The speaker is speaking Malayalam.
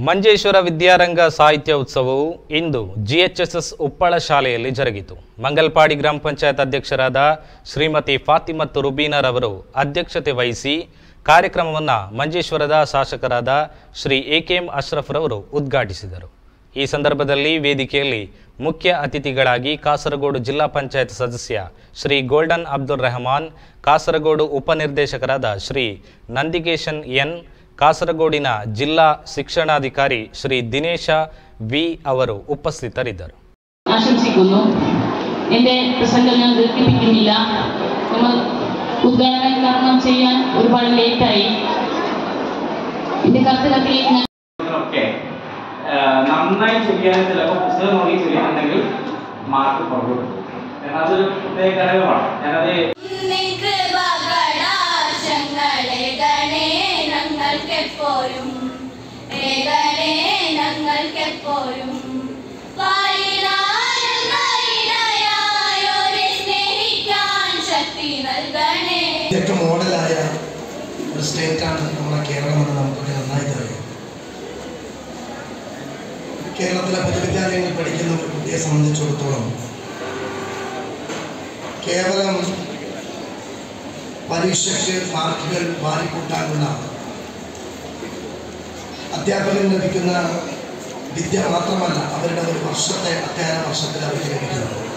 ಮಂಜೇಶ್ವರ ವಿದ್ಯಾರಂಗ ಸಾಹಿತ್ಯ ಉತ್ಸವವು ಇಂದು ಜಿಎಚ್ಎಸ್ಎಸ್ ಉಪ್ಪಳ ಶಾಲೆಯಲ್ಲಿ ಜರುಗಿತು. ಮಂಗಲ್ಪಾಡಿ ಗ್ರಾಮ ಪಂಚಾಯತ್ ಅಧ್ಯಕ್ಷರಾದ ಶ್ರೀಮತಿ ಫಾತಿಮತ್ತು ರುಬೀನರವರು ಅಧ್ಯಕ್ಷತೆ ವಹಿಸಿ ಕಾರ್ಯಕ್ರಮವನ್ನು ಮಂಜೇಶ್ವರದ ಶಾಸಕರಾದ ಶ್ರೀ ಎಕೆಎಂ ಅಶ್ರಫ್ ರವರು ಉದ್ಘಾಟಿಸಿದರು. ಈ ಸಂದರ್ಭದಲ್ಲಿ ವೇದಿಕೆಯಲ್ಲಿ ಮುಖ್ಯ ಅತಿಥಿಗಳಾಗಿ ಕಾಸರಗೋಡು ಜಿಲ್ಲಾ ಪಂಚಾಯತ್ ಸದಸ್ಯ ಶ್ರೀ ಗೋಲ್ಡನ್ ಅಬ್ದುಲ್ ರೆಹಮಾನ್, ಕಾಸರಗೋಡು ಉಪನಿರ್ದೇಶಕರಾದ ಶ್ರೀ ನಂದಿಕೇಶನ್ ಎನ್, ಕಾಸರಗೋಡಿನ ಜಿಲ್ಲಾ ಶಿಕ್ಷಣಾಧಿಕಾರಿ ಶ್ರೀ ದಿನೇಶ ವಿ ಅವರು ಉಪಸ್ಥಿತರಿದ್ದರು. ആശംസിക്കുന്നു. എൻ്റെ പ്രസംഗം ഞാൻ ദീർഘിപ്പിക്കുന്നില്ല. നമ്മൾ ഉദ്ഘാടനം ചെയ്യാൻ ഒരുപാട് ലേറ്റായി. എൻ്റെ കത്തിലേക്ക് നന്നായി ചെയ്യാൻ ചിലപ്പോൾ പുസ്തകം നോക്കി ചെയ്യുന്നുണ്ടെങ്കിൽ മാർക്ക് കുറവ് കിട്ടും. കാരണം അതൊരു പ്രത്യേക ഘടകമാണ്. ഞാനത് ഏറ്റവും മോഡലായ ഒരു സ്റ്റേറ്റാണ് നമ്മുടെ കേരളമെന്ന് നമുക്കൊക്കെ നന്നായിട്ട് അറിയാം. കേരളത്തിലെ പൊതുവിദ്യാലയങ്ങളിൽ പഠിക്കുന്ന ഒരു കുട്ടിയെ സംബന്ധിച്ചിടത്തോളം കേവലം പരീക്ഷയ്ക്ക് മാർക്കുകൾ വാരിക്കൂട്ടാനുള്ള അധ്യാപകന് ലഭിക്കുന്ന വിദ്യ മാത്രമല്ല അവരുടെ ഒരു വർഷത്തെ അധ്യയന വർഷത്തിൽ അവർക്ക് ലഭിക്കുന്നത്.